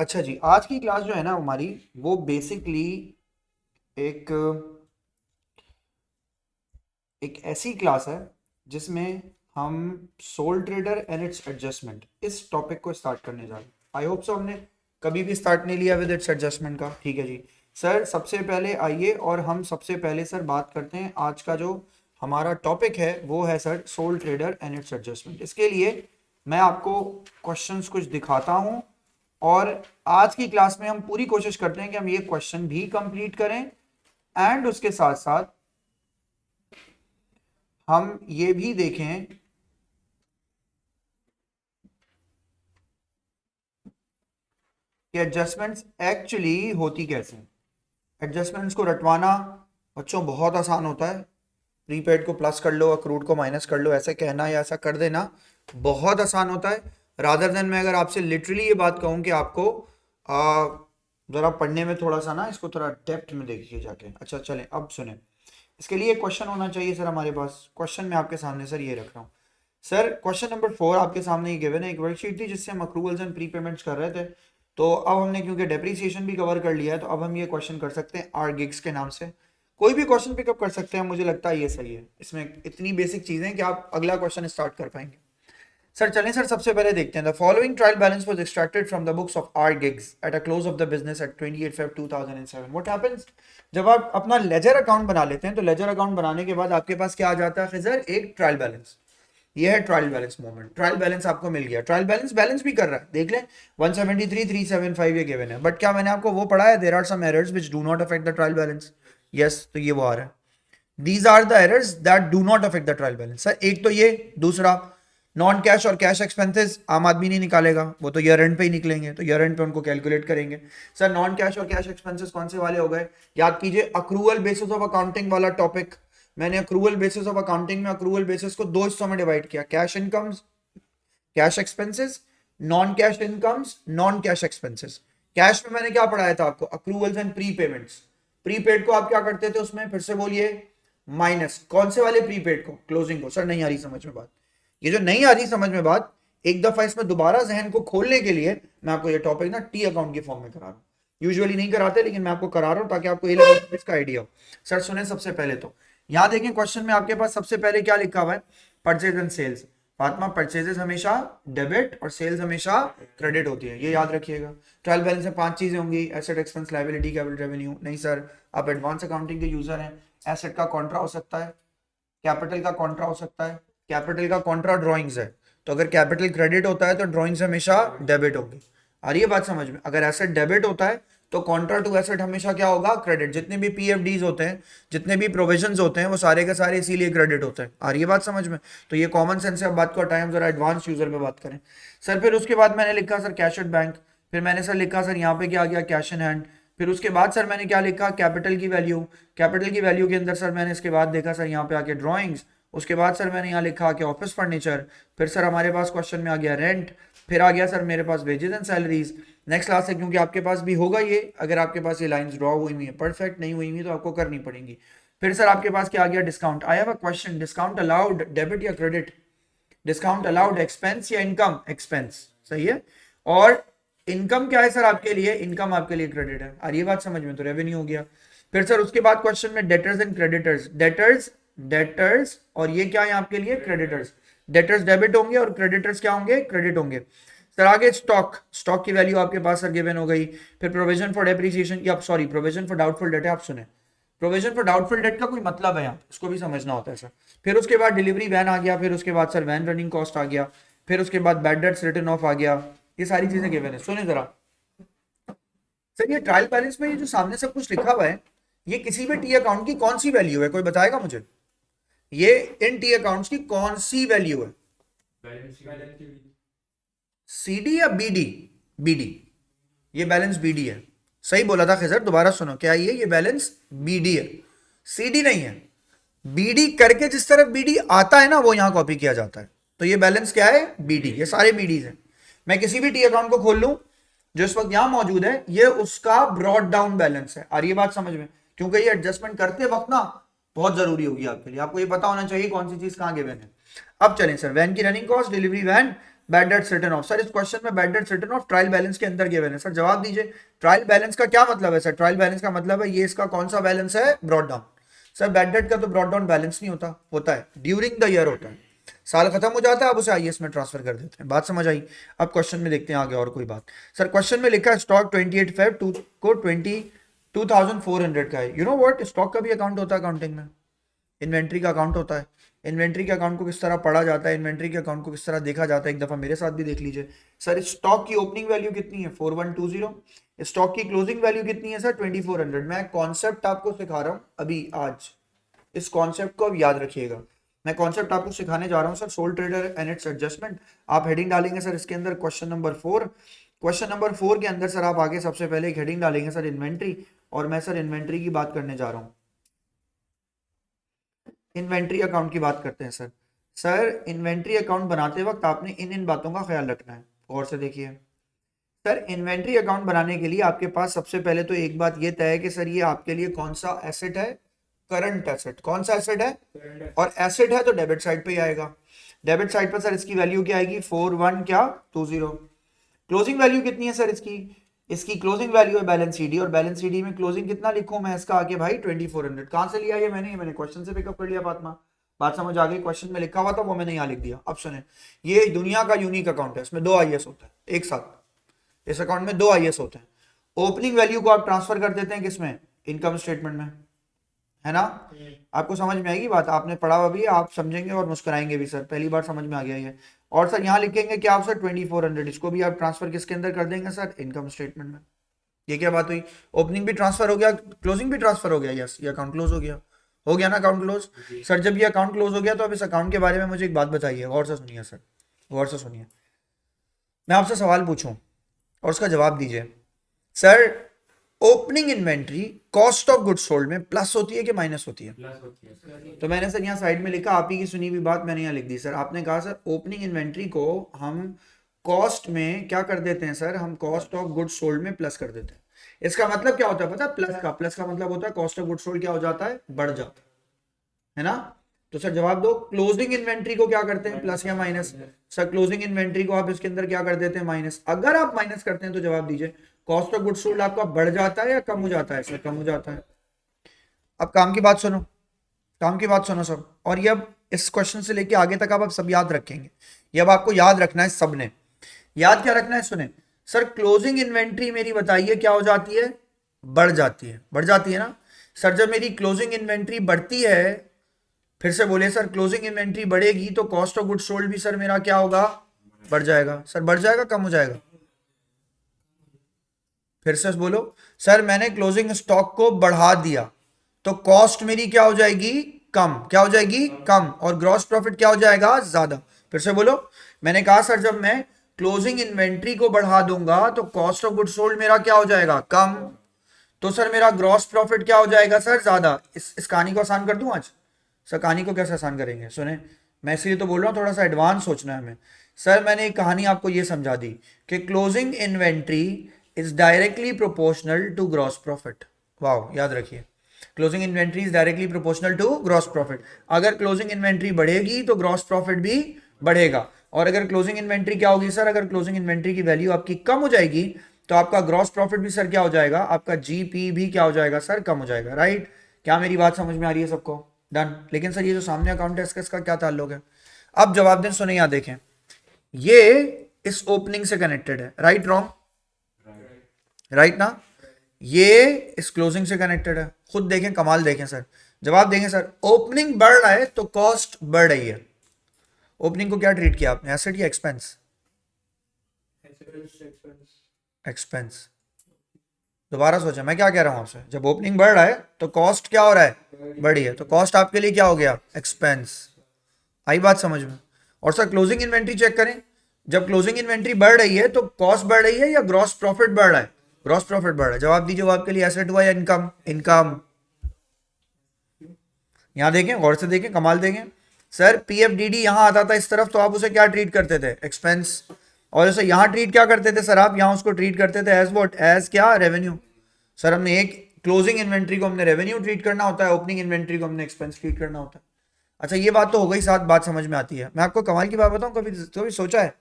अच्छा जी, आज की क्लास जो है ना हमारी, वो बेसिकली एक एक ऐसी क्लास है जिसमें हम soul trader and it's adjustment इस टॉपिक को स्टार्ट करने जा रहे हैं। आई होप सो हमने कभी भी स्टार्ट नहीं लिया विद इट्स एडजस्टमेंट का। ठीक है जी सर, सबसे पहले आइए और हम सबसे पहले सर बात करते हैं। आज का जो हमारा टॉपिक है वो है sir soul trader and it's adjustment. इसके लिए मैं आपको क्वेश्चंस कुछ दिखाता हूं और आज की क्लास में हम पूरी कोशिश करते हैं कि हम ये क्वेश्चन भी कंप्लीट करें एंड उसके साथ साथ हम ये भी देखें कि एडजस्टमेंट्स एक्चुअली होती कैसे हैं। एडजस्टमेंट्स को रटवाना बच्चों बहुत आसान होता है। प्रीपेड को प्लस कर लो, अक्रूड को माइनस कर लो, ऐसे कहना या ऐसा कर देना बहुत आसान होता है। रादर देन मैं अगर आपसे लिटरली ये बात कहूं कि आपको जरा पढ़ने में थोड़ा सा ना इसको थोड़ा डेप्थ में देखिए जाके। अच्छा चलें, अब सुने। इसके लिए क्वेश्चन होना चाहिए सर हमारे पास। क्वेश्चन मैं आपके सामने सर ये रख रहा हूँ। सर क्वेश्चन नंबर 4 आपके सामने ही गिवन है। एक वर्कशीट थी जिससे हम अक्रूवल्स एंड प्री पेमेंट्स कर रहे थे। तो अब हमने क्योंकि डेप्रीसिएशन भी कवर कर लिया है तो अब हम ये क्वेश्चन कर सकते हैं आर गिग्स के नाम से। कोई भी क्वेश्चन पिकअप कर सकते हैं, मुझे लगता है ये सही है। इसमें इतनी बेसिक चीजें हैं कि आप अगला क्वेश्चन स्टार्ट कर पाएंगे। सर चलें सर, सबसे पहले देखते हैं। The following trial balance was extracted from the books of R Giggs at a close of the business at 28 Feb 2007। What happens, जब आप अपना लेजर अकाउंट बना लेते हैं तो लेजर अकाउंट बनाने के बाद आपके पास क्या आ जाता है खिजर, एक ट्रायल बैलेंस। ये है trial balance moment. Trial balance आपको मिल गया। ट्रायल बैलेंस बैलेंस भी कर रहा है, देख लें 173,375 ये गिवन है। बट क्या मैंने आपको वो पढ़ा है, there are some errors which do not affect the trial balance. Yes, तो ये वो आ रहा है, these are the errors that do not affect the trial balance. Sir एक तो ये, दूसरा नॉन कैश और कैश एक्सपेंसेस आम आदमी नहीं निकालेगा, वो तो ईयर एंड पे ही निकलेंगे, तो ईयर एंड पे उनको कैलकुलेट करेंगे। सर नॉन कैश और कैश एक्सपेंसेस कौन से वाले हो गए, याद कीजिए, अक्रूवल बेसिस ऑफ अकाउंटिंग वाला टॉपिक। मैंने अक्रूवल बेसिस ऑफ अकाउंटिंग में अक्रूवल बेसिस को दो हिस्सों में डिवाइड किया, cash incomes, cash expenses, non cash incomes, non cash expenses. Cash में मैंने क्या पढ़ाया था आपको, accruals and pre payments. Prepaid को आप क्या करते थे उसमें, फिर से बोलिए, माइनस। कौन से वाले प्रीपेड को, क्लोजिंग को। सर नहीं आ रही समझ में बात, ये जो नहीं आ रही समझ में बात, एक दफा इसमें दोबारा जहन को खोलने के लिए मैं आपको ये टॉपिक ना टी अकाउंट के फॉर्म में करा रहा हूं। यूजुअली नहीं कराते लेकिन मैं आपको करा रहा हूं ताकि आपको ये लगे इसका आइडिया हो। सर सुने, सबसे पहले तो यहां देखें क्वेश्चन में आपके पास सबसे पहले क्या लिखा हुआ है, purchase and sales. Fatima, purchases हमेशा डेबिट और सेल्स हमेशा क्रेडिट होती है, ये याद रखिएगा। ट्रायल बैलेंस में 5 चीजें होंगी, asset, expense, liability, capital, revenue. नहीं सर, आप एडवांस अकाउंटिंग के यूजर हैं। एसेट का कॉन्ट्रा हो सकता है, कैपिटल का कॉन्ट्रा हो सकता है। कैपिटल का कॉन्ट्रा ड्रॉइंग्स है, तो अगर कैपिटल क्रेडिट होता है तो ड्रॉइंग्स हमेशा डेबिट होंगी। आ रही है बात समझ में। अगर एसेट डेबिट होता है तो कॉन्ट्रा टू एसेट हमेशा क्या होगा, क्रेडिट। जितने भी पीएफडीज होते हैं, जितने भी प्रोविजंस होते हैं, वो सारे के सारे इसीलिए क्रेडिट होते हैं। आ रही है बात समझ में। तो ये कॉमन सेंस है। अब बात को हटाएं, हम जरा एडवांस यूजर में बात करें। सर फिर उसके बाद मैंने लिखा सर कैश एट बैंक। फिर मैंने सर लिखा सर यहाँ पे क्या आ गया, कैश इन हैंड। फिर उसके बाद सर मैंने क्या लिखा, कैपिटल की वैल्यू। कैपिटल की वैल्यू के अंदर सर मैंने इसके बाद देखा सर यहाँ पे आके ड्रॉइंग्स। उसके बाद सर मैंने यहाँ लिखा कि ऑफिस फर्नीचर। फिर सर हमारे पास क्वेश्चन में आ गया रेंट। फिर आ गया सर मेरे पास wages and salaries. Next class है, क्योंकि आपके पास भी होगा ये, अगर आपके पास ये लाइंस ड्रॉ हुई हुई है, परफेक्ट नहीं हुई हुई तो आपको करनी पड़ेंगी। फिर सर आपके पास क्या आ गया, discount. I have a question, discount allowed debit या क्रेडिट। डिस्काउंट अलाउड एक्सपेंस या इनकम, एक्सपेंस। सही है। और इनकम क्या है सर आपके लिए, इनकम आपके लिए क्रेडिट है। आ रही है बात समझ में, तो रेवेन्यू हो गया। फिर सर उसके बाद क्वेश्चन में debtors and creditors. Debtors, debtors, और ये क्या है आपके लिए, क्रेडिटर्स। डेटर्स डेबिट होंगे और क्रेडिटर्स क्या होंगे, क्रेडिट होंगे। सर आगे स्टॉक, स्टॉक की वैल्यू आपके पास सर गिवन हो गई। फिर प्रोविजन फॉर डेप्रिसिएशन, या sorry provision for doubtful date है, आप सुने। प्रोविजन फॉर डाउटफुल डेट का कोई मतलब है यहाँ, इसको भी समझना होता है सर। फिर उसके बाद डिलीवरी वैन आ गया। फिर उसके बाद सर वैन रनिंग कॉस्ट आ गया। फिर उसके बाद बैड डेट्स रिटर्न ऑफ आ गया। ये सारी चीजें गिवन है। सुने जरा सर, ये ट्रायल बैलेंस में ये जो सामने सब कुछ लिखा हुआ है, ये किसी भी टी अकाउंट की कौन सी वैल्यू है, कोई बताएगा मुझे। ये इन टी अकाउंट्स की कौन सी वैल्यू है, सीडी या बीडी। बीडी, ये बैलेंस बीडी है। सही बोला था खिजर, दोबारा सुनो, क्या ये बैलेंस बीडी है, सीडी नहीं है। बीडी करके जिस तरफ बीडी आता है ना, वो यहां कॉपी किया जाता है। तो ये बैलेंस क्या है, बीडी। ये सारे बीडीज हैं। मैं किसी भी टी अकाउंट को खोल लूं जो इस वक्त यहां मौजूद है, ये उसका ब्रॉड डाउन बैलेंस है। आ रही है बात समझ में, क्योंकि ये एडजस्टमेंट करते वक्त ना बहुत जरूरी होगी आपके लिए। आपको ये पता होना चाहिए कौन सी चीज कहां गिवन है। अब चलें सर, वैन की running cost, delivery van, bad debts written off. Sir इस क्वेश्चन में bad debts written off trial balance के अंदर गिवन है सर, जवाब दीजिए। ट्रायल बैलेंस का क्या मतलब है सर? ट्रायल बैलेंस का मतलब है ये इसका कौन सा बैलेंस है? Brought down. Sir bad debt का तो ब्रॉड डाउन बैलेंस नहीं होता, होता है ड्यूरिंग द ईयर होता है, साल खत्म हो जाता है, अब उसे आईएएस में ट्रांसफर कर देते हैं। बात समझ आई? अब क्वेश्चन में देखते हैं आगे और कोई बात। सर क्वेश्चन में लिखा है स्टॉक 28 फेब को 2400 का है। यू नो व्हाट, स्टॉक का भी अकाउंट होता है अकाउंटिंग में, इन्वेंट्री का अकाउंट होता है। इन्वेंट्री के अकाउंट को किस तरह पढ़ा जाता है, इन्वेंट्री के अकाउंट को किस तरह देखा जाता है, एक दफा मेरे साथ भी देख लीजिए। सर स्टॉक की ओपनिंग वैल्यू कितनी है? 4120। स्टॉक की क्लोजिंग वैल्यू कितनी है सर? 2400। मैं कॉन्सेप्ट आपको सिखा रहा हूं अभी आज, इस कॉन्सेप्ट को अब याद रखिएगा। मैं कॉन्सेप्ट आपको सिखाने जा रहा हूं sir, soul trader and it's adjustment. आप हेडिंग डालेंगे सर इसके अंदर क्वेश्चन नंबर 4। क्वेश्चन नंबर 4 के अंदर सर आप आगे सबसे पहले एक हेडिंग डालेंगे सर इन्वेंट्री, और मैं सर इन्वेंट्री की बात करने जा रहा हूं। इन्वेंट्री अकाउंट की बात करते हैं सर। सर इन्वेंट्री अकाउंट बनाते वक्त आपने इन बातों का ख्याल रखना है, और से देखिए सर। इन्वेंट्री अकाउंट बनाने के लिए आपके पास सबसे पहले तो एक बात ये तय है कि सर ये आपके लिए कौन सा एसेट है? Current asset. कौन सा एसेट है? और एसेट है तो डेबिट साइड पे ही आएगा। डेबिट साइड पर सर इसकी वैल्यू क्या आएगी? 4120। क्लोजिंग वैल्यू कितनी है सर इसकी? इसकी क्लोजिंग वैल्यू है बैलेंस शीट, और बैलेंस शीट में क्लोजिंग कितना लिखूं मैं इसका आगे भाई? 2400। कहां से लिया ये मैंने क्वेश्चन से पिकअप कर लिया। बात समझ आ गई? क्वेश्चन में लिखा हुआ था वो मैंने यहाँ लिख दिया। अब सुने, ये दुनिया का यूनिक अकाउंट है, इसमें 2 आईएएस होता है एक साथ। इस अकाउंट में 2 आईएएस होते हैं। ओपनिंग वैल्यू को आप ट्रांसफर कर देते हैं किसमें? इनकम स्टेटमेंट में, है ना? आपको समझ में आएगी बात? आपने पढ़ा हुआ भी, आप समझेंगे और मुस्कुराएंगे भी सर, पहली बार समझ में आ गया ये। और सर यहाँ लिखेंगे क्या आप सर? 2400। इसको भी आप ट्रांसफर किसके अंदर कर देंगे सर? इनकम स्टेटमेंट में। ये क्या बात हुई? ओपनिंग भी ट्रांसफर हो गया, क्लोजिंग भी ट्रांसफर हो गया। यस, ये अकाउंट क्लोज हो गया ना अकाउंट क्लोज। सर जब ये अकाउंट क्लोज हो गया तो अब इस अकाउंट के बारे में मुझे एक बात बताइए, गौर से सुनिए सर, गौर से सुनिए। मैं आपसे सवाल पूछूं और उसका जवाब दीजिए। Sir opening inventory cost of goods sold में प्लस होती है कि माइनस होती है? प्लस होती है। तो मैंने सर यहाँ साइड में लिखा, आप ही की सुनी हुई बात मैंने यहाँ लिख दी सर। आपने कहा सर ओपनिंग इन्वेंट्री को हम कॉस्ट में क्या कर देते हैं सर? हम कॉस्ट ऑफ गुड्स सोल्ड में प्लस कर देते हैं। इसका मतलब क्या होता है पता है? प्लस का मतलब होता है कॉस्ट ऑफ गुड्स सोल्ड क्या हो जाता है? बढ़ जाता है ना? तो सर जवाब दो, क्लोजिंग इन्वेंट्री को क्या करते हैं? प्लस या माइनस? सर क्लोजिंग इन्वेंट्री को आप इसके अंदर क्या कर देते हैं? माइनस। अगर आप माइनस करते हैं तो जवाब दीजिए, कॉस्ट ऑफ गुड्स सोल्ड आपका बढ़ जाता है या कम हो जाता है? सर कम हो जाता है। अब काम की बात सुनो, काम की बात सुनो सब। और ये अब इस क्वेश्चन से लेके आगे तक आप सब याद रखेंगे। ये अब आपको याद रखना है, सबने याद क्या रखना है? सुने सर, क्लोजिंग इन्वेंट्री मेरी बताइए क्या हो जाती है? बढ़ जाती है। बढ़ जाती है ना सर? जब मेरी क्लोजिंग इन्वेंट्री बढ़ती है, फिर से बोले सर, क्लोजिंग इन्वेंट्री बढ़ेगी तो कॉस्ट ऑफ गुड्स सोल्ड भी सर मेरा क्या होगा? बढ़ जाएगा। सर बढ़ जाएगा कम हो जाएगा? फिर से बोलो सर, मैंने क्लोजिंग स्टॉक को बढ़ा दिया तो कॉस्ट मेरी क्या हो जाएगी? कम। क्या हो जाएगी? कम। और ग्रॉस प्रॉफिट क्या हो जाएगा? ज्यादा। फिर से बोलो। मैंने कहा सर जब मैं क्लोजिंग इन्वेंट्री को बढ़ा दूंगा तो कॉस्ट ऑफ गुड्स सोल्ड मेरा क्या हो जाएगा? कम। तो सर मेरा ग्रॉस प्रॉफिट क्या हो जाएगा सर? ज्यादा। इस कहानी को आसान कर दूं आज? सर कहानी को कैसे आसान करेंगे? सुने, मैं इसलिए तो बोल रहा हूँ थोड़ा सा एडवांस सोचना है हमें। सर मैंने एक कहानी आपको ये समझा दी कि closing inventory is directly proportional to gross profit. Wow, याद रखिए, closing inventory is directly proportional to gross profit. अगर क्लोजिंग इन्वेंट्री बढ़ेगी तो ग्रॉस प्रॉफिट भी बढ़ेगा। और अगर क्लोजिंग इन्वेंट्री क्या होगी सर? अगर क्लोजिंग इन्वेंट्री की वैल्यू आपकी कम हो जाएगी तो आपका ग्रॉस प्रॉफिट भी सर क्या हो जाएगा? आपका जीपी भी क्या हो जाएगा सर? कम हो जाएगा। राइट? क्या मेरी बात समझ में आ रही है सबको? डन। लेकिन सर ये जो सामने अकाउंट है इसका क्या ताल्लुक है? अब जवाब दें, सुने, यहां देखें, ये इस ओपनिंग से कनेक्टेड है। Right wrong? राइट ना? ये इस क्लोजिंग से कनेक्टेड है। खुद देखें, कमाल देखें सर। जवाब देंगे सर, ओपनिंग बढ़ रहा है तो कॉस्ट बढ़ रही है। ओपनिंग को क्या ट्रीट किया आपने? एसेट या एक्सपेंस? एक्सपेंस। दोबारा सोचा मैं क्या कह रहा हूं आपसे। जब ओपनिंग बढ़ रहा है तो कॉस्ट क्या हो रहा है? बढ़ी है। तो कॉस्ट आपके लिए क्या हो गया? एक्सपेंस। आई बात समझ में? और सर क्लोजिंग इन्वेंट्री चेक करें, जब क्लोजिंग इन्वेंट्री बढ़ रही है तो कॉस्ट बढ़ रही है या ग्रॉस प्रॉफिट बढ़ रहा है? ग्रॉस प्रॉफिट बढ़ रहा है। जवाब दीजिए, वो आपके लिए एसेट हुआ या इनकम? इनकम। यहां देखें, गौर से देखें, कमाल देखें सर। पीएफडीडी यहां आता था इस तरफ तो आप उसे क्या ट्रीट करते थे? एक्सपेंस। और जैसे यहां ट्रीट क्या करते थे सर? आप यहां उसको ट्रीट करते थे एज व्हाट? एज क्या? रेवेन्यू। सर हमने एक क्लोजिंग इन्वेंट्री को हमने रेवेन्यू ट्रीट करना होता है, ओपनिंग इन्वेंट्री को हमने एक्सपेंस ट्रीट करना होता है। अच्छा ये बात तो हो गई, साथ बात समझ में आती है। मैं आपको कमाल की बात बताऊं, कभी कभी सोचा है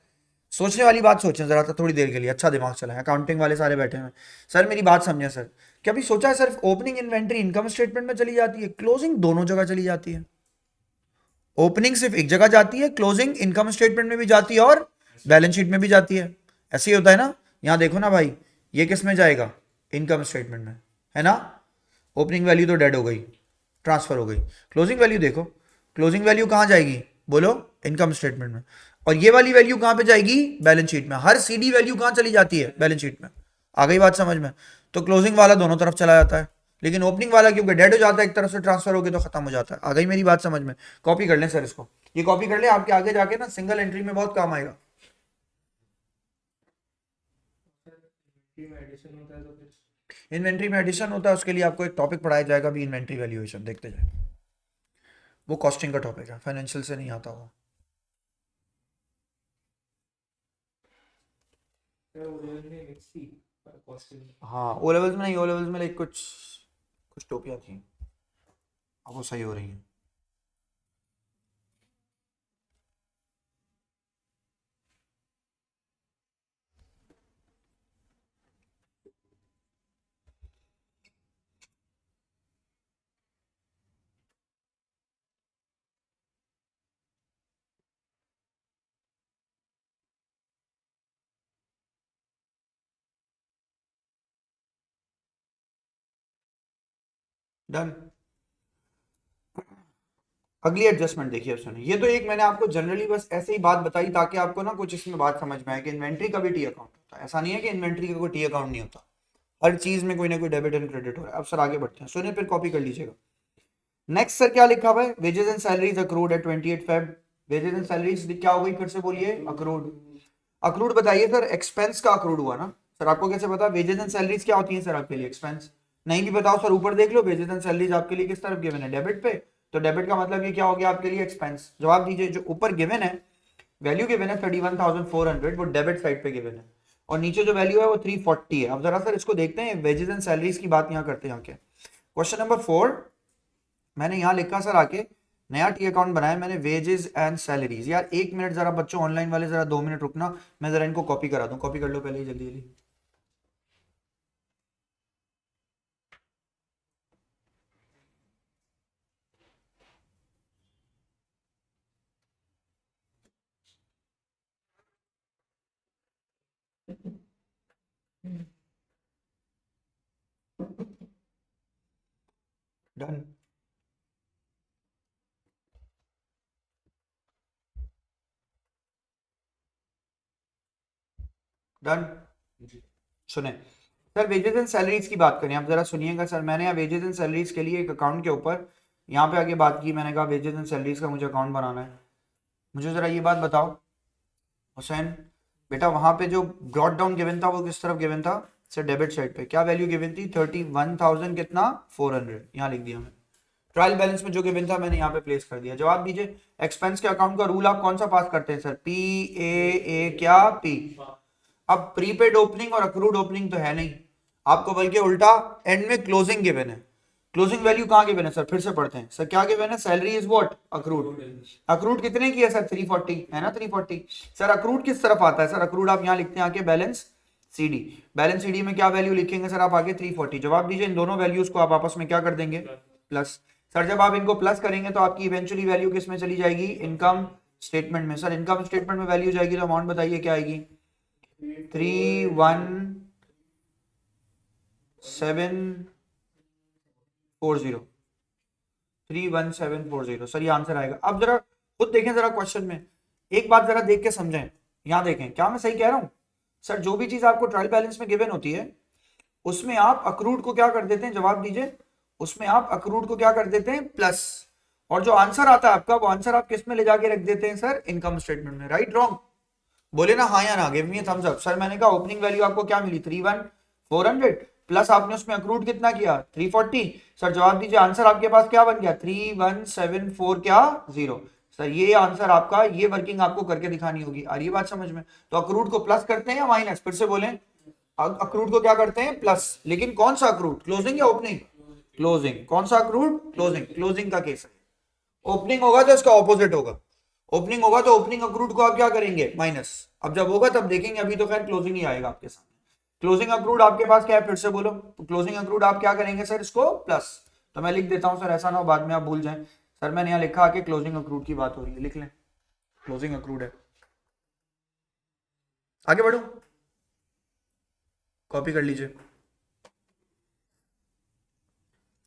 सोचने वाली बात सोचें जरा तो थोड़ी देर के लिए, अच्छा दिमाग चलाएं, अकाउंटिंग वाले सारे बैठे हैं। सर मेरी बात समझें सर, क्या अभी सोचा है सिर्फ ओपनिंग इन्वेंट्री इनकम स्टेटमेंट में चली जाती है, क्लोजिंग दोनों जगह चली जाती है? ओपनिंग सिर्फ एक जगह जाती है, क्लोजिंग इनकम स्टेटमेंट में भी जाती है और बैलेंस शीट में भी जाती है। ऐसे ही होता है ना, यहां देखो ना भाई, ये किस में जाएगा, इनकम स्टेटमेंट में, है ना। ओपनिंग वैल्यू तो डेड हो गई, ट्रांसफर हो गई। क्लोजिंग वैल्यू देखो, क्लोजिंग वैल्यू कहां जाएगी बोलो, इनकम स्टेटमेंट में। और ये वाली वैल्यू कहां पे जाएगी, बैलेंस शीट में। हर सीडी वैल्यू कहां चली जाती है, बैलेंस शीट में। आ गई बात समझ में? तो क्लोजिंग वाला दोनों तरफ चला जाता है, लेकिन ओपनिंग वाला क्योंकि डेड हो जाता है, एक तरफ से ट्रांसफर हो गया तो खत्म हो जाता है। आ गई मेरी बात समझ में? कॉपी कर लें सर इसको, ये कॉपी कर ले, आपके आगे जाके ना सिंगल एंट्री में बहुत काम आएगा। इन्वेंट्री में एडिशन होता है, उसके लिए आपको एक टॉपिक पढ़ाया जाएगा भी, इन्वेंट्री वैल्यूएशन, देखते जाए। वो कॉस्टिंग का टॉपिक है, फाइनेंशियल से नहीं आता वो। हाँ ओ लेवल्स में नहीं, ओ लेवल्स में लाइक कुछ कुछ टोपियाँ थी, अब वो सही हो रही है। डन। अगली एडजस्टमेंट देखिए, अब सुनिए, ये तो एक मैंने आपको जनरली बस ऐसे ही बात बताई ताकि आपको ना कुछ इसमें बात समझ में आए कि इन्वेंट्री का भी टी अकाउंट होता है। ऐसा नहीं है कि इन्वेंट्री का कोई टी अकाउंट नहीं होता, हर चीज में कोई ना कोई डेबिट एंड क्रेडिट हो रहा है। अब सर आगे बढ़ते हैं, सुनिए फिर कॉपी कर लीजिएगा। नेक्स्ट सर क्या लिखा हुआ है, wages and salaries accrued at 28 Feb. Wages and salaries क्या हो गई, फिर से बोलिए, अक्रूड। अक्रूड बताइए सर, एक्सपेंस का अक्रूड हुआ ना सर, आपको कैसे पता? वेजेस एंड सैलरीज क्या होती है सर आपके लिए, एक्सपेंस। नहीं भी बताओ सर, ऊपर देख लो, वेजेस एंड सैलरीज आपके लिए किस तरफ गिवन है, डेबिट पे। तो डेबिट का मतलब ये क्या हो गया आपके लिए, एक्सपेंस। जवाब दीजिए, जो ऊपर गिवन है, वैल्यू गिवन है 31,400, वो डेबिट साइड पे गिवन है, और नीचे जो वैल्यू है वो 340 है। अब जरा सर इसको देखते हैं, वेजेस एंड सैलरीज की बात यहाँ करते हैं आके। क्वेश्चन नंबर 4 मैंने यहाँ लिखा सर आके, नया टी अकाउंट बनाया मैंने, वेजेस एंड सैलरीज। यार एक मिनट जरा बच्चों ऑनलाइन वाले, जरा 2 मिनट रुकना, मैं जरा इनको कॉपी करा दूं। कॉपी कर लो पहले ही, जल्दी जल्दी। डन। डन। सुने सर, वेजेस एंड सैलरीज की बात करें, आप जरा सुनिएगा सर। मैंने यहाँ वेजेस एंड सैलरीज के लिए एक अकाउंट के ऊपर यहाँ पे आगे बात की, मैंने कहा वेजेस एंड सैलरीज का मुझे अकाउंट बनाना है। मुझे जरा ये बात बताओ हुसैन बेटा, वहां पे जो ब्रॉट डाउन गिवन था वो किस तरफ गिवन था सर, डेबिट साइड पे। क्या वैल्यू गिवन थी, 31,000 कितना, 400, यहाँ लिख दिया मैंने। ट्रायल बैलेंस में जो गिवन था मैंने यहाँ पे प्लेस कर दिया। जवाब दीजिए, एक्सपेंस के अकाउंट का रूल आप कौन सा पास करते हैं सर, पी ए क्या, पी। अब प्रीपेड ओपनिंग और अक्रूड ओपनिंग तो है नहीं आपको, बल्कि उल्टा एंड में क्लोजिंग गिवन है। क्लोजिंग वैल्यू कहां गिवन है सर, फिर से पढ़ते हैं सर, क्या गिवन है, salary is what, accrued. Accrued कितने की है सर, 340 है ना, 340। सर अक्रूड किस तरफ आता है सर, अक्रूड आप यहां लिखते हैं आके, बैलेंस सीडी। बैलेंस सीडी में क्या वैल्यू लिखेंगे सर आप आगे, 340। जवाब दीजिए, इन दोनों वैल्यूज को आप आपस में क्या कर देंगे, प्लस। सर जब आप इनको प्लस करेंगे तो आपकी इवेंचुअली वैल्यू किस में चली जाएगी, इनकम स्टेटमेंट में। सर इनकम स्टेटमेंट में वैल्यू जाएगी तो अमाउंट बताइए क्या आएगी, 31740, 31740 सर, ये आंसर आएगा। अब जरा खुद देखें जरा क्वेश्चन में, एक बात जरा देख के समझें, यहां देखें, क्या मैं सही कह रहा हूं सर? जो भी चीज आपको ट्रायल बैलेंस में गिवन होती है उसमें आप अक्रूड को क्या कर देते हैं, जवाब दीजिए, उसमें आप अक्रूड को क्या कर देते हैं, प्लस। और जो आंसर आता है आपका, वो आंसर आप किस में ले जाके रख देते हैं सर, इनकम स्टेटमेंट में। राइट रॉन्ग बोले ना, हाँ या ना, give me a thumbs up. Sir मैंने कहा ओपनिंग वैल्यू आपको क्या मिली, 31,400, प्लस आपने उसमें अक्रूड कितना किया, 340। सर जवाब दीजिए, आंसर आपके पास क्या बन गया, 3174 क्या, 0। सर ये आंसर आपका, ये वर्किंग आपको करके दिखानी होगी। आ रही है बात समझ में? तो अक्रूड को प्लस करते हैं या माइनस, फिर से बोलें, अक्रूड को क्या करते हैं, प्लस। लेकिन कौन सा अक्रूड, क्लोजिंग या ओपनिंग, क्लोजिंग। कौन सा अक्रूड, क्लोजिंग। क्लोजिंग का केस है, ओपनिंग होगा तो इसका ऑपोजिट होगा। ओपनिंग होगा तो ओपनिंग अक्रूड को आप क्या करेंगे, माइनस। अब जब होगा तब देखेंगे, अभी तो खैर क्लोजिंग ही आएगा आपके सामने। क्लोजिंग अक्रूड आपके पास क्या है, फिर से बोलो। क्लोजिंग अक्रूड आप क्या करेंगे सर, इसको प्लस। तो मैं लिख देता हूं सर, ऐसा ना हो बाद में आप भूल जाएं। सर मैंने यहाँ लिखा कि क्लोजिंग अक्रूड की बात हो रही है, लिख लें, क्लोजिंग अक्रूड है। आगे बढ़ो, कॉपी कर लीजिए।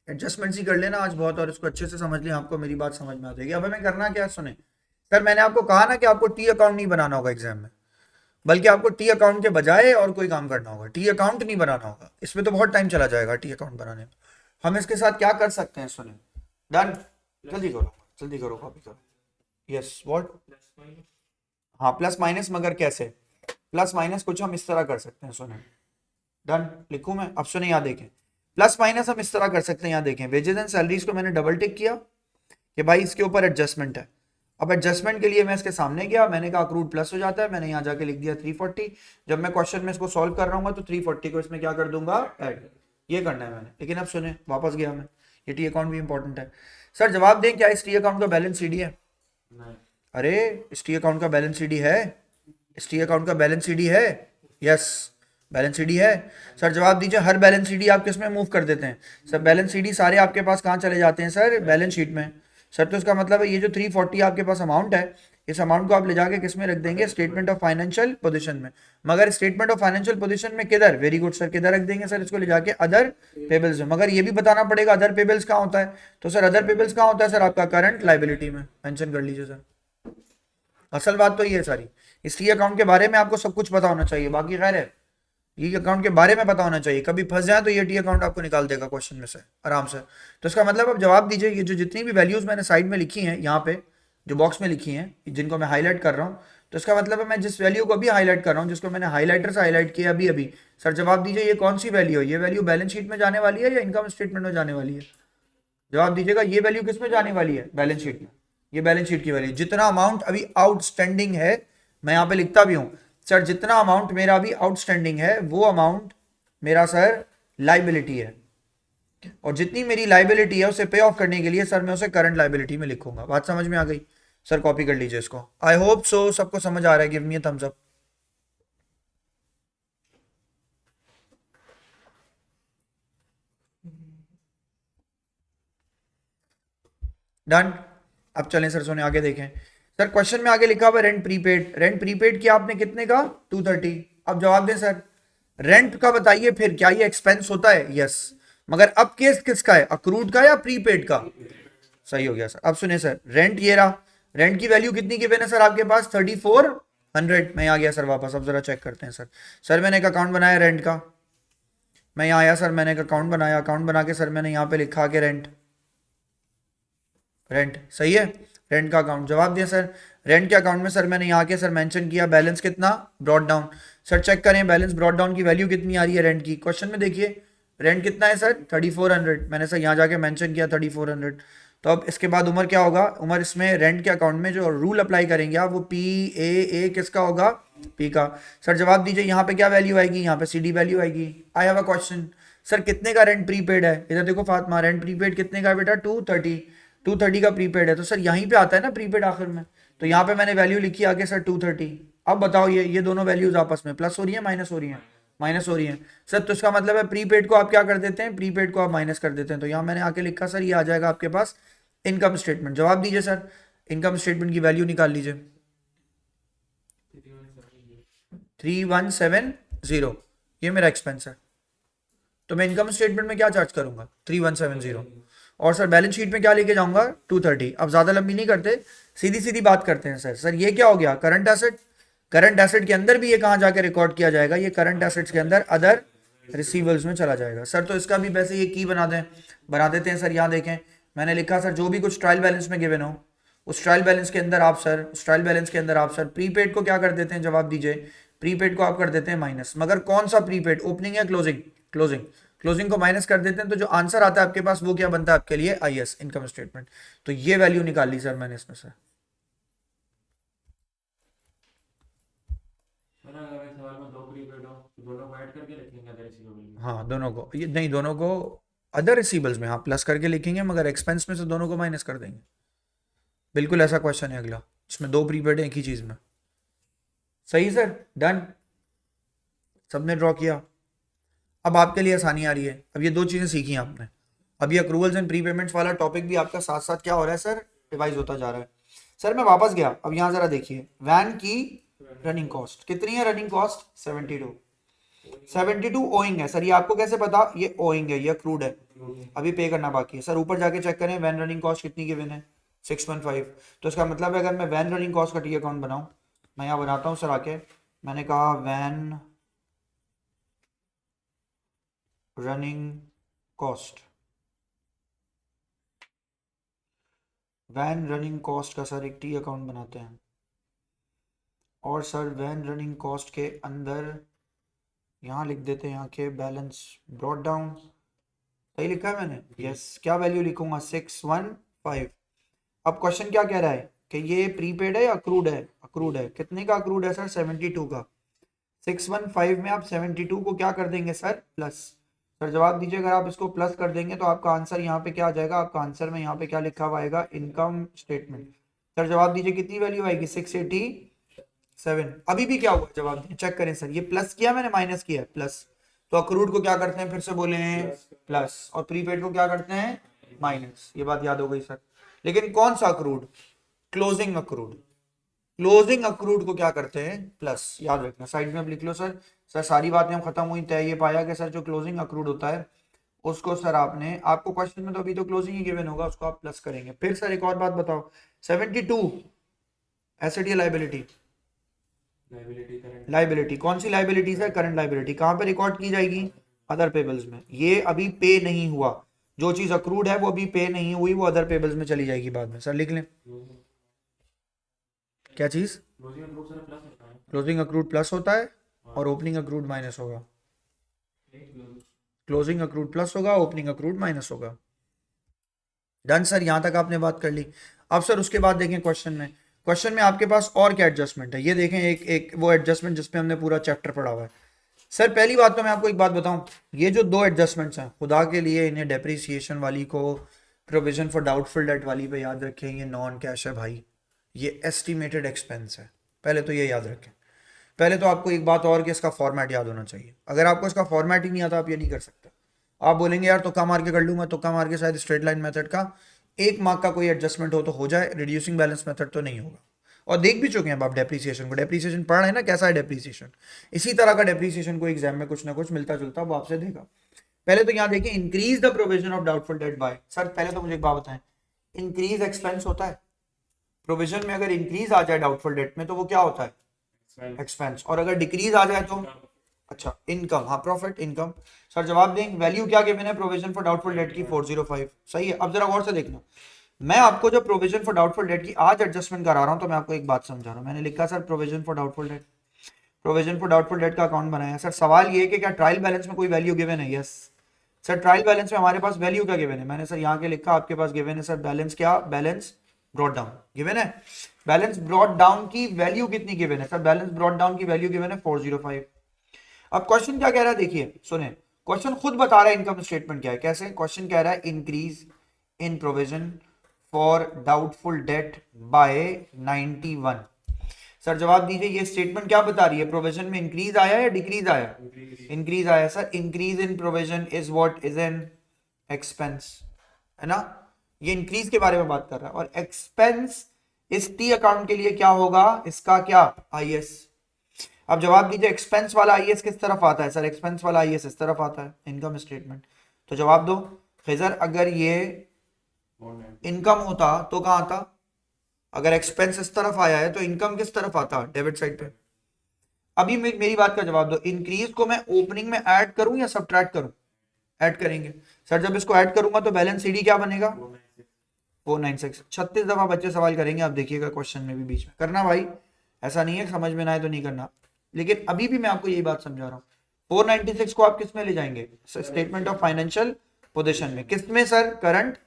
एडजस्टमेंट्स ही कर लेना आज बहुत, और इसको अच्छे से समझ लें, आपको मेरी बात समझ में आ जाएगी। अब हमें करना क्या है, सुने सर, मैंने आपको कहा ना कि आपको टी अकाउंट नहीं बनाना होगा एग्जाम में, बल्कि आपको टी अकाउंट के बजाय और कोई काम करना होगा। टी अकाउंट नहीं बनाना होगा, इसमें तो बहुत टाइम चला जाएगा टी अकाउंट बनाने में। हम इसके साथ क्या कर सकते हैं, सुने, डन, जल्दी करो, जल्दी करो, कॉपी करो। यस व्हाट, हाँ प्लस माइनस, मगर कैसे प्लस माइनस, कुछ हम इस तरह कर सकते हैं, सुने, डन, लिखूं मैं, अब सुने यहाँ देखें, प्लस माइनस हम इस तरह कर सकते हैं, यहाँ देखें, वेजेस एंड सैलरीज को मैंने डबल टिक किया कि भाई इसके ऊपर एडजस्टमेंट है। अब एडजस्टमेंट के लिए मैं इसके सामने गया, मैंने कहा अक्रूड प्लस हो जाता है, मैंने यहाँ जाके लिख दिया 340। जब मैं क्वेश्चन में इसको सॉल्व कर रहा हूँ तो 340 को इसमें क्या कर दूंगा, ऐड। ये करना है मैंने। लेकिन अब सुने, वापस गया मैं, ये टी अकाउंट भी इंपॉर्टेंट है। सर जवाब दें, क्या इस टी अकाउंट का बैलेंस सीडी है? नहीं। अरे इस टी अकाउंट का बैलेंस सीडी है, इस टी अकाउंट का बैलेंस सीडी है, यस बैलेंस सीडी है। सर जवाब दीजिए, हर बैलेंस सीडी आप किस में मूव कर देते हैं? सर बैलेंस सीडी सारे आपके पास कहाँ चले जाते हैं सर, बैलेंस शीट में। सर तो इसका मतलब है ये जो 340 आपके पास अमाउंट है, इस अमाउंट को आप ले जाके किस में रख देंगे, स्टेटमेंट ऑफ फाइनेंशियल पोजीशन में। मगर स्टेटमेंट ऑफ फाइनेंशियल पोजीशन में किधर, वेरी गुड सर, किधर रख देंगे सर, इसको ले जाके अदर पेबल्स में। मगर ये भी बताना पड़ेगा अदर पेबल्स कहाँ होता है। तो सर अदर पेबल्स कहाँ होता है सर, आपका करंट लाइबिलिटी में, मेंशन कर लीजिए सर। असल बात तो ये है सारी, इस टी अकाउंट के बारे में आपको सब कुछ पता होना चाहिए, बाकी खैर है, ये अकाउंट के बारे में पता होना चाहिए। कभी फंस जाए तो ये टी अकाउंट आपको निकाल देगा क्वेश्चन में से आराम से। तो इसका मतलब अब जवाब दीजिए, ये जो जितनी भी वैल्यूज मैंने साइड में लिखी हैं, यहाँ पे जो बॉक्स में लिखी हैं, जिनको मैं हाईलाइट कर रहा हूँ, तो इसका मतलब है मैं जिस वैल्यू को अभी हाईलाइट कर रहा हूँ, जिसको मैंने हाईलाइटर से हाईलाइट किया अभी अभी, सर जवाब दीजिए ये कौन सी वैल्यू है? ये वैल्यू बैलेंस शीट में जाने वाली है या इनकम स्टेटमेंट में जाने वाली है? जवाब दीजिएगा, ये वैल्यू किस में जाने वाली है, बैलेंस शीट में। ये बैलेंस शीट की वैल्यू, जितना अमाउंट अभी आउटस्टैंडिंग है, मैं यहाँ पे लिखता भी हूँ सर, जितना अमाउंट मेरा अभी आउटस्टैंडिंग है वो अमाउंट मेरा सर लाइबिलिटी है, और जितनी मेरी लाइबिलिटी है उसे पे ऑफ करने के लिए सर मैं उसे करंट लाइबिलिटी में लिखूंगा। बात समझ में आ गई सर? कॉपी कर लीजिए इसको। आई होप सो सबको समझ आ रहा है, give me a thumbs up. Done. अब चलें सर, सोने आगे देखें। सर क्वेश्चन में आगे लिखा हुआ रेंट प्रीपेड, रेंट प्रीपेड किया आपने कितने का, 230। अब जवाब दें सर, रेंट का बताइए फिर, क्या ये एक्सपेंस होता है? यस। मगर अब केस किसका है, अक्रूड का या प्रीपेड का? सही हो गया सर। अब सुनिए सर, रेंट ये रहा, रेंट की वैल्यू कितनी गिवन है सर आपके पास, 3400। मैं आ गया सर वापस, अब जरा चेक करते हैं सर। सर मैंने एक अकाउंट बनाया रेंट का, मैं यहाँ आया सर, मैंने एक अकाउंट बनाया, अकाउंट बना के सर मैंने यहाँ पे लिखा के रेंट, रेंट सही है, रेंट का अकाउंट। जवाब दिया सर, रेंट के अकाउंट में सर मैंने यहाँ के सर मेंशन किया बैलेंस कितना, ब्रॉड डाउन। सर चेक करें बैलेंस ब्रॉड डाउन की वैल्यू कितनी आ रही है रेंट की, क्वेश्चन में देखिए रेंट कितना है सर, 3400। मैंने सर यहाँ जाके मेंशन किया 3400। तो अब इसके बाद उमर क्या होगा, उमर इसमें रेंट के अकाउंट में जो रूल अप्लाई करेंगे आप, वो PAA किसका होगा, P का। सर जवाब दीजिए यहाँ पे क्या वैल्यू आएगी, यहाँ पे CD वैल्यू आएगी। I have a question, sir कितने का रेंट प्रीपेड है? इधर देखो फातिमा, रेंट प्रीपेड कितने का है बेटा, 230 का प्रीपेड है। तो सर यहीं पे आता है ना प्रीपेड आखिर में, तो यहाँ पे मैंने वैल्यू लिखी आगे सर 230। अब बताओ ये दोनों वैल्यूज आपस में प्लस हो रही है माइनस हो रही है, माइनस हो रही है सर। तो इसका मतलब है प्रीपेड को आप क्या कर देते हैं, प्रीपेड को आप माइनस कर देते हैं। तो यहाँ मैंने आके लिखा सर, ये आ जाएगा आपके पास इनकम स्टेटमेंट। जवाब दीजिए सर, इनकम स्टेटमेंट की वैल्यू निकाल लीजिए, 3170, ये मेरा एक्सपेंस है। तो मैं इनकम स्टेटमेंट में क्या चार्ज करूंगा, 3170। और सर बैलेंस शीट में क्या लेके जाऊंगा, 230। अब ज्यादा लंबी नहीं करते, सीधी सीधी बात करते हैं सर। सर ये क्या हो गया, करंट एसेट। करंट एसेट के अंदर भी ये कहाँ जाके रिकॉर्ड किया जाएगा, ये करंट एसेट्स के अंदर अदर रिसीवल्स में चला जाएगा। सर तो इसका भी वैसे ये की बना देते हैं सर। यहाँ देखें मैंने लिखा सर, जो भी कुछ ट्रायल बैलेंस में गिवन हो, उस ट्रायल बैलेंस के अंदर आप सर प्रीपेड को क्या कर देते हैं, जवाब दीजिए, प्रीपेड को आप कर देते हैं माइनस। मगर कौन सा प्रीपेड, ओपनिंग या क्लोजिंग? क्लोजिंग को माइनस कर देते हैं। तो जो आंसर आता है आपके पास वो क्या बनता है आपके लिए, IS, इनकम स्टेटमेंट। तो ये वैल्यू निकाल ली सर मैंने इसमें से। हाँ दोनों को, ये नहीं, दोनों को अदर रिसीवल्स में हाँ प्लस करके लिखेंगे, मगर एक्सपेंस में से दोनों को माइनस कर देंगे। बिल्कुल ऐसा क्वेश्चन है अगला। इसमें दो प्रीपेड है एक ही चीज में। सही सर, डन, सबने ड्रॉ किया। अब आपके लिए आसानी आ रही है, अब ये दो चीजें सीखी आपने। अब ये अक्रूवल्स एंड प्रीपेमेंट्स वाला टॉपिक भी आपका साथ साथ क्या हो रहा है सर, रिवाइज होता जा रहा है। सर मैं वापस गया, अब यहाँ जरा देखिए, वैन की रनिंग कॉस्ट कितनी है? Running cost 72। 72 ओइंग है सर, ये आपको कैसे पता? ये ओइंग है, ये अक्रूड है, अभी पे करना बाकी है। सर ऊपर जाके चेक करें वैन रनिंग कॉस्ट कितनी गिवन है, 615। तो इसका मतलब है अगर मैं वैन रनिंग कॉस्ट का टी अकाउंट बनाऊं, मैं यहाँ बनाता हूँ सर आके, मैंने कहा van running cost, van running cost का सर एक टी अकाउंट बनाते हैं। और सर वैन रनिंग कॉस्ट के अंदर यहाँ लिख देते हैं यहाँ के बैलेंस ब्रॉट डाउन, सही लिखा है मैंने? यस। क्या वैल्यू लिखूंगा? 615। अब क्वेश्चन क्या कह रहा है कि ये प्रीपेड है या अक्रूड है? अक्रूड है। कितने का अक्रूड है सर? 72 का। 615 में आप 72 को क्या कर देंगे सर? प्लस। सर जवाब दीजिए, अगर आप इसको प्लस कर देंगे तो आपका आंसर यहाँ पे क्या आ जाएगा? आपका आंसर में यहाँ पे क्या लिखा हुआ आएगा? Income statement. सर जवाब दीजिए कितनी वैल्यू आएगी? 687। अभी भी क्या हुआ? जवाब दीजिए, चेक करें सर, ये प्लस किया मैंने, माइनस किया है, प्लस। तो अक्रूड को क्या करते हैं? फिर से बोले प्लस, और प्रीपेड को क्या करते हैं? माइनस। ये बात याद हो गई सर। लेकिन कौन सा accrued? Closing accrued. Closing accrued को क्या करते हैं? प्लस। याद रखना, साइड में अब लिख लो सर। सर सारी बातें हम खत्म हुई तय ये पाया कि सर जो क्लोजिंग अक्रूड होता है उसको सर आपने, आपको क्वेश्चन में तो अभी तो क्लोजिंग ही गिवन होगा, उसको आप प्लस करेंगे। फिर सर एक और बात बताओ, 72 एसेट या लाइबिलिटी? लाइबिलिटी। कौन सी लाइबिलिटी सर? Current liability. कहां पे रिकॉर्ड की जाएगी? अदर पेबल्स में। ये अभी पे नहीं हुआ, जो चीज अक्रूड है वो अभी पे नहीं हुई, वो अदर पेबल्स में चली जाएगी बाद में। सर लिख लें क्या चीज? क्लोजिंग अक्रूड प्लस होता है और ओपनिंग अक्रूड माइनस होगा। क्लोजिंग अक्रूड प्लस होगा, ओपनिंग अक्रूड माइनस होगा। डन सर, यहां तक आपने बात कर ली। अब सर उसके बाद देखें क्वेश्चन में, क्वेश्चन में आपके पास और क्या एडजस्टमेंट है, ये देखें, एक एक वो एडजस्टमेंट जिसपे हमने पूरा चैप्टर पढ़ा हुआ है। सर पहली बात तो मैं आपको एक बात बताऊं, ये जो दो एडजस्टमेंट्स हैं, खुदा के लिए इन्हें डेप्रिसिएशन वाली को प्रोविजन फॉर डाउटफुल डेट वाली पे याद रखें, ये नॉन कैश है भाई, ये एस्टिमेटेड एक्सपेंस है। पहले तो ये याद रखें। पहले तो आपको एक बात और कि इसका फॉर्मेट याद होना चाहिए। अगर आपको इसका फॉर्मेट ही नहीं आता आप ये नहीं कर सकते। आप बोलेंगे यार तुक्का मार के कर लूँ, मैं तुक्का मार के शायद स्ट्रेट लाइन मेथड का 1 मार्क का कोई एडजस्टमेंट हो तो हो जाए, रिड्यूसिंग बैलेंस मेथड तो नहीं होगा। और देख भी चुके हैं आप डेप्रीसिएशन को, डेप्रीसिएशन पढ़ रहे हैं ना, कैसा है डेप्रीसिएशन। इसी तरह का डेप्रीसिएशन को एग्जाम में कुछ ना कुछ मिलता जुलता वो आपसे देगा। पहले तो यहाँ देखिए, increase the provision of doubtful debt by. Sir पहले तो मुझे एक बात बताएं, इंक्रीज एक्सपेंस होता है? प्रोविजन में अगर इंक्रीज आ जाए डाउटफुल डेट में तो वो क्या होता है? एक्सपेंस। और अगर डिक्रीज आ जाए तो? अच्छा, इनकम। हाँ, प्रॉफिट, इनकम। सर जवाब दें, वैल्यू क्या गिवन है प्रोविजन फॉर डाउटफुल डेट की? 405। सही है। अब जरा गौर से देखना, मैं आपको जो प्रोविजन फॉर डाउटफुल डेट की आज एडजस्टमेंट करा रहा हूं तो मैं आपको एक बात समझा रहा हूं। मैंने लिखा sir provision for doubtful date, provision for doubtful date का अकाउंट बनाया। सर सवाल ये है कि क्या ट्रायल बैलेंस में कोई वैल्यू गिवन है? यस सर, ट्रायल बैलेंस में हमारे पास वैल्यू क्या गिवन है? मैंने सर यहाँ के लिखा, आपके पास गिवन है सर बैलेंस क्या? बैलेंस ब्रॉट डाउन गिवन है। बैलेंस ब्रॉट डाउन की वैल्यू कितनी गिवन है? सर बैलेंस ब्रॉट डाउन की वैल्यू गिवन है 405। अब क्वेश्चन क्या कह रहा है देखिए, सुने, क्वेश्चन खुद बता रहा है इनकम स्टेटमेंट क्या है। कैसे? क्वेश्चन कह रहा है increase in provision for doubtful debt by 91। Sir जवाब दीजिए, ये स्टेटमेंट क्या बता रही है? प्रोविजन में इंक्रीज आया या डिक्रीज आया? इंक्रीज आया। Sir increase in provision is what? Is an expense, है ना? ये इंक्रीज के बारे में बात कर रहा है। और एक्सपेंस इस टी अकाउंट के लिए क्या होगा? इसका क्या? आईएस। अब जवाब दीजिए, एक्सपेंस वाला आईएस किस तरफ आता है? सर एक्सपेंस वाला आईएस इस तरफ आता है, इनकम स्टेटमेंट। तो जवाब दो खिजर, अगर ये इनकम होता तो कहां आता? अगर एक्सपेंस इस तरफ आया है तो इनकम किस तरफ आता? डेबिट साइड पे। अभी मेरी बात का जवाब दो, इंक्रीज को मैं ओपनिंग में ऐड करूं या सब्ट्रैक्ट करूं? ऐड करेंगे। सर जब इसको ऐड करूंगा तो बैलेंस सीडी क्या बनेगा? 496। 36 दफा बच्चे सवाल करेंगे, आप देखिएगा क्वेश्चन में भी बीच में करना भाई, ऐसा नहीं है समझ में ना आए तो नहीं करना। लेकिन अभी भी मैं आपको यही बात समझा रहा हूँ। 496 को आप किस में ले जाएंगे? स्टेटमेंट ऑफ फाइनेंशियल पोजीशन में। किसमें सर? करंट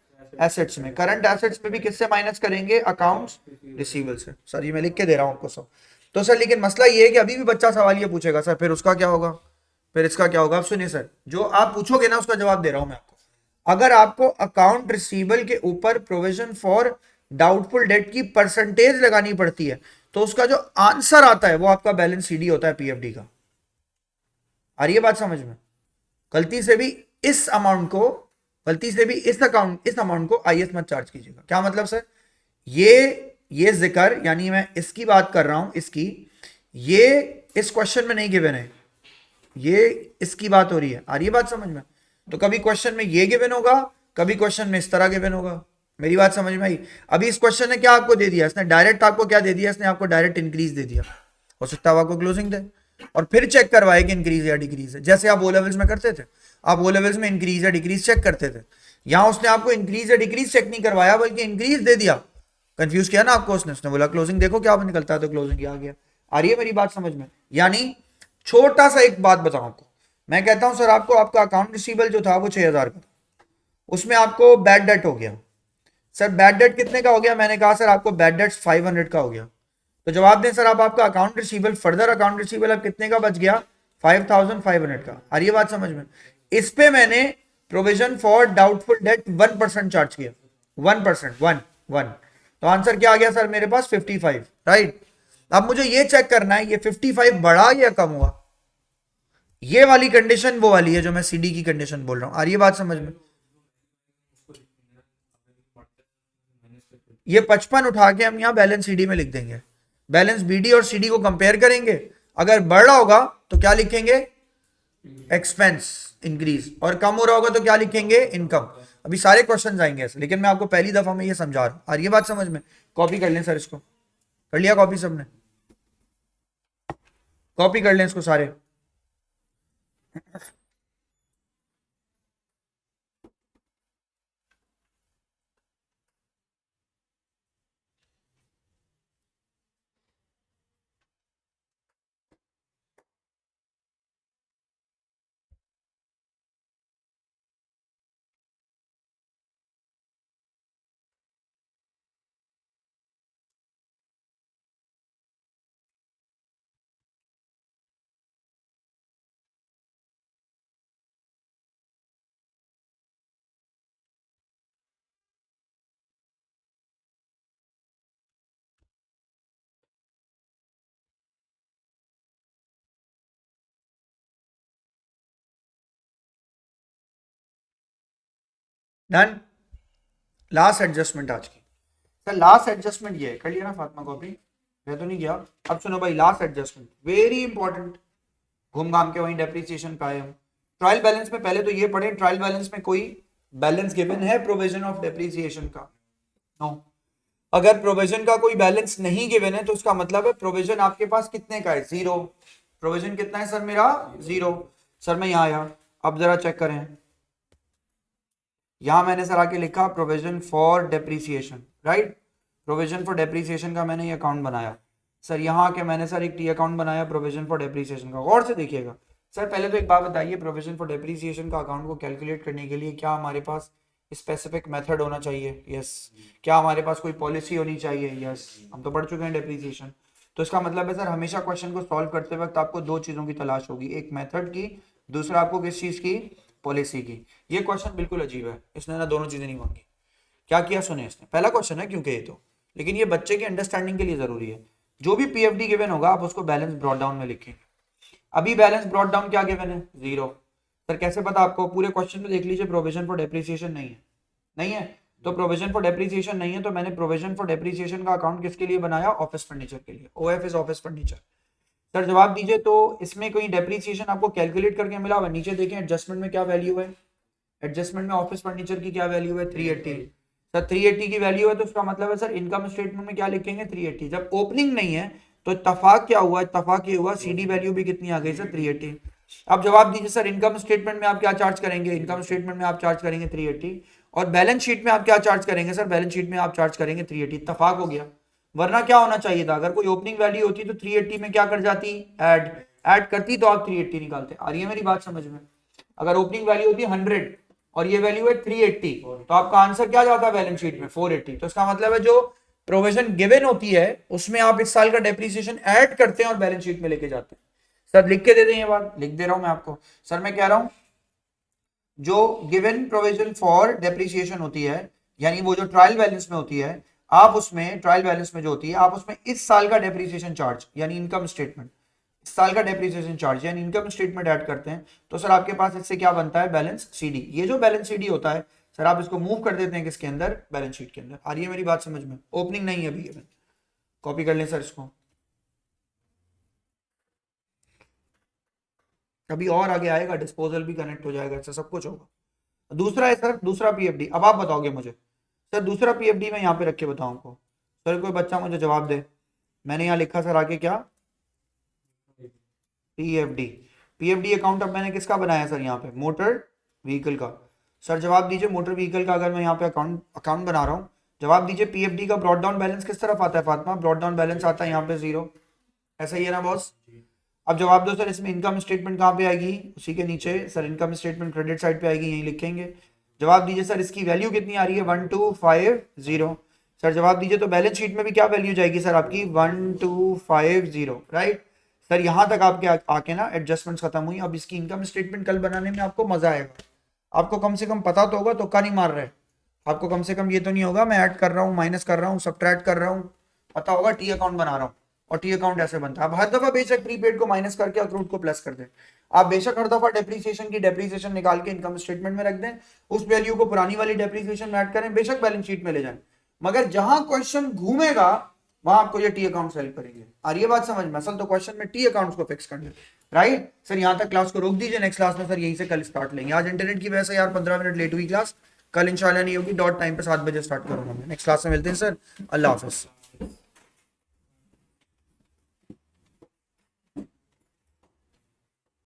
एसेट्स में। करंट एसेट्स में भी किससे माइनस करेंगे? अकाउंट्स रिसीवेबल से। सर ये मैं लिख के दे रहा हूँ आपको सब। तो सर लेकिन मसला ये है कि अभी भी बच्चा सवाल ये पूछेगा, सर फिर उसका क्या होगा, फिर इसका क्या होगा? आप सुनिए सर, जो आप पूछोगे ना उसका जवाब दे रहा हूं मैं आपको। अगर आपको अकाउंट रिसीवेबल के ऊपर प्रोविजन फॉर डाउटफुल डेट की परसेंटेज लगानी पड़ती है, तो उसका जो आंसर आता है वो आपका बैलेंस सीडी होता है पीएफडी का। आ रही है बात समझ में? गलती से भी इस अमाउंट को, गलती से भी इस अमाउंट को आईएस मत चार्ज कीजिएगा। क्या मतलब सर? ये जिक्र यानी मैं इसकी बात कर रहा हूं, इसकी, ये इस क्वेश्चन में नहीं गिवन है, ये इसकी बात हो रही है। आ रही है बात समझ में? तो कभी क्वेश्चन में ये गिवन होगा, कभी क्वेश्चन में इस तरह गिवन होगा। मेरी बात समझ में आई? अभी इस क्वेश्चन ने क्या आपको दे दिया, इसने डायरेक्ट आपको क्या दे दिया, इसने आपको डायरेक्ट इंक्रीज दे दिया। हो सकता है आपको क्लोजिंग दे और फिर चेक करवाए कि इंक्रीज या डिक्रीज है, जैसे आप ओ लेवल्स में करते थे। आप ओ लेवल्स में इंक्रीज या डिक्रीज चेक करते थे, यहां उसने आपको इंक्रीज या डिक्रीज चेक नहीं करवाया, बल्कि इंक्रीज दे दिया। कंफ्यूज किया ना आपको उसने बोला क्लोजिंग देखो क्या निकलता है, तो क्लोजिंग आ गया। आ रही है मेरी बात समझ में? यानी छोटा सा एक बात बताऊं आपको, मैं कहता हूं सर आपको आपका अकाउंट रिसीवेबल जो था वो 6,000 का, उसमें आपको बैड डेट हो गया। सर बैड डेट कितने का हो गया? मैंने कहा सर आपको बैड डेट 500 का हो गया। तो जवाब दें सर, आप आपका account receivable, further account receivable अब कितने का बच गया? 5,500 का। आ रही है बात समझ में? इस पे मैंने provision for doubtful date 1% charge किया, 1%, 1 तो आंसर क्या आ गया सर मेरे पास? 55, राइट। अब मुझे ये चेक करना है ये 55 बढ़ा या कम हुआ। ये वाली कंडीशन वो वाली है जो मैं सीडी की कंडीशन बोल रहा हूं। आ रही है बात समझ में? ये 55 उठा के हम यहां बैलेंस सीडी में लिख देंगे, बैलेंस बीडी और सीडी को कंपेयर करेंगे। अगर बढ़ रहा होगा तो क्या लिखेंगे? एक्सपेंस इंक्रीज, और कम हो रहा होगा तो क्या लिखेंगे? इनकम। अभी सारे क्वेश्चन आएंगे ऐसे, लेकिन मैं आपको पहली दफा में ये समझा रहा हूं। आ रही है बात समझ में? कॉपी कर लें सर इसको, कर लिया कॉपी सबने? कॉपी कर लें इसको सारे। डन। लास्ट एडजस्टमेंट आज की सर, लास्ट एडजस्टमेंट ये है, कर लिया ना फातिमा कॉपी? मैं तो नहीं किया। अब सुनो भाई, लास्ट एडजस्टमेंट वेरी इंपॉर्टेंट, घूम घाम के वहीं डेप्रिसिएशन का है। ट्रायल बैलेंस में पहले तो ये पढ़े, ट्रायल बैलेंस में कोई बैलेंस गिवन है प्रोविजन ऑफ डेप्रिसिएशन का? नो। अगर प्रोविजन का कोई बैलेंस नहीं गिवन है तो उसका मतलब है प्रोविजन आपके पास कितने का है? 0। प्रोविजन कितना है सर मेरा? 0। सर मैं यहाँ आया, अब जरा चेक करें, यहां मैंने सर आके लिखा provision for depreciation, right. Provision for depreciation का मैंने ये अकाउंट बनाया। सर यहाँ आके मैंने सर एक टी अकाउंट बनाया प्रोविजन फॉर डेप्रिसिएशन का। गौर से देखिएगा सर, पहले तो एक बात बताइए, प्रोविजन फॉर डेप्रिसिएशन का अकाउंट को कैलकुलेट करने के लिए क्या हमारे पास स्पेसिफिक मेथड होना चाहिए? यस। क्या हमारे पास कोई पॉलिसी होनी चाहिए? यस। हम तो पढ़ चुके हैं डेप्रिसिएशन। तो इसका मतलब है सर हमेशा क्वेश्चन को सॉल्व करते वक्त आपको दो चीजों की तलाश होगी, एक मेथड की, दूसरा आपको किस चीज की? पॉलिसी की। ये क्वेश्चन बिल्कुल अजीब है, इसने ना दोनों चीजें नहीं मांगी। क्या किया सुने इसने, पहला क्वेश्चन है क्योंकि ये तो, लेकिन ये बच्चे के अंडरस्टैंडिंग के लिए जरूरी है। जो भी पीएफडी गिवन होगा आप उसको बैलेंस ब्रॉट डाउन में लिखेंगे। अभी बैलेंस ब्रॉट डाउन क्या गिवन है? 0। सर कैसे पता आपको? पूरे क्वेश्चन में देख लीजिए, प्रोविजन फॉर डेप्रिसिएशन नहीं है, नहीं है। तो प्रोविजन फॉर डेप्रिसिएशन नहीं है, तो मैंने प्रोविजन फॉर डेप्रिसिएशन का अकाउंट किसके लिए बनाया? ऑफिस फर्नीचर के लिए। Of is office furniture. Sir जवाब दीजिए, तो इसमें कोई डेप्रिसिएशन आपको कैलकुलेट करके मिला हुआ? नीचे देखें एडजस्टमेंट में क्या वैल्यू है, एडजस्टमेंट में ऑफिस फर्नीचर की क्या वैल्यू है? 380। सर 380 की वैल्यू है तो उसका मतलब है सर इनकम स्टेटमेंट में क्या लिखेंगे? 380। जब ओपनिंग नहीं है तो इत्तेफाक क्या हुआ? इत्तेफाक ये हुआ सीडी वैल्यू भी कितनी आ गई सर? 380। अब जवाब दीजिए सर, इनकम स्टेटमेंट में आप क्या चार्ज करेंगे? इनकम स्टेटमेंट में आप चार्ज करेंगे 380, और बैलेंस शीट में आप क्या चार्ज करेंगे? सर बैलेंस शीट में आप चार्ज करेंगे 380। इत्तेफाक हो गया, वरना क्या होना चाहिए था? अगर कोई ओपनिंग वैल्यू होती तो 380 में क्या कर जाती? ऐड करती तो आप 380 निकालते। आ रही है मेरी बात समझ में? अगर ओपनिंग वैल्यू होती 100 और ये वैल्यू है 380, तो आपका आंसर क्या जाता है बैलेंस शीट में? 480। तो इसका मतलब है जो प्रोविजन गिवन होती है उसमें आप इस साल का डेप्रिसिएशन ऐड करते हैं और बैलेंस शीट में लेके जाते हैं। सर लिख के दे दें, ये बात लिख दे रहा हूं मैं आपको। सर मैं कह रहा हूं जो गिवन प्रोविजन फॉर डेप्रिसिएशन होती है, यानी वो जो ट्रायल बैलेंस में होती है, आप उसमें ट्रायल बैलेंस में जो होती है, आप उसमें इस साल का डेप्रिसिएशन चार्ज यानी इनकम स्टेटमेंट, इस साल का डेप्रिसिएशन चार्ज यानी इनकम स्टेटमेंट ऐड करते हैं, तो सर आपके पास इससे क्या बनता है, बैलेंस सीडी। ये जो बैलेंस सीडी होता है सर, आप इसको मूव कर देते हैं किसके अंदर, बैलेंस शीट के अंदर। आ रही है मेरी बात समझ में? ओपनिंग नहीं है अभी, कॉपी कर लें सर इसको, अभी और आगे आएगा, डिस्पोजल भी कनेक्ट हो जाएगा, ऐसा सब कुछ होगा। दूसरा है सर, दूसरा पीएफडी। अब आप बताओगे मुझे सर दूसरा पीएफडी मैं यहाँ पे रख के बताऊँ आपको, सर कोई बच्चा मुझे जवाब दे। मैंने यहाँ लिखा सर आगे क्या, पीएफडी। पीएफडी अकाउंट अब मैंने किसका बनाया सर, यहाँ पे मोटर व्हीकल का। सर जवाब दीजिए, मोटर व्हीकल का अगर मैं यहाँ पे अकाउंट बना रहा हूँ, जवाब दीजिए पीएफडी का ब्रॉड डाउन बैलेंस किस तरफ आता है फातिमा, ब्रॉड डाउन बैलेंस आता है यहाँ पे 0, ऐसा ही है ना बॉस। अब जवाब दो सर, इसमें इनकम स्टेटमेंट कहाँ पे आएगी, उसी के नीचे sir income statement credit side पे आएगी, यही लिखेंगे। जवाब दीजिए सर इसकी वैल्यू कितनी आ रही है, 1250। सर जवाब दीजिए, तो बैलेंस शीट में भी क्या वैल्यू जाएगी सर आपकी, 1250, राइट। सर यहाँ तक आपके आके ना एडजस्टमेंट्स खत्म हुई। अब इसकी इनकम स्टेटमेंट कल बनाने में आपको मजा आएगा। आपको कम से कम पता तो होगा, तुक्का नहीं मार रहे, आपको कम से कम ये तो नहीं होगा मैं ऐड कर रहा हूँ, माइनस कर रहा हूँ, सब्ट्रैक्ट कर रहा हूँ, पता होगा टी अकाउंट बना रहा हूँ और टी अकाउंट ऐसे बनता है। अब हर दफा बेशक प्रीपेड को माइनस करके अक्रूड को प्लस कर दें, आप बेशक हर दफा डेप्रीसिएशन की डेप्रीसिएशन निकाल के इनकम स्टेटमेंट में रख दें, उस वैल्यू को पुरानी वाली डेप्रीसिएशन में ऐड करें, बेशक बैलेंस शीट में ले जाएं, मगर जहां क्वेश्चन घूमेगा वहां आपको ये टी अकाउंट हेल्प करेंगे। और ये बात समझ में, असल तो क्वेश्चन में टी अकाउंट्स को फिक्स करना, राइट। सर यहाँ तक क्लास को रोक दीजिए, नेक्स्ट क्लास में सर यहीं से कल स्टार्ट लेंगे। आज इंटरनेट की वजह से यार 15 मिनट लेट हुई क्लास, कल इंशाल्लाह नहीं होगी, डॉट टाइम पे 7 बजे स्टार्ट करूंगा मैं। नेक्स्ट क्लास में मिलते हैं सर, अल्लाह हाफिज।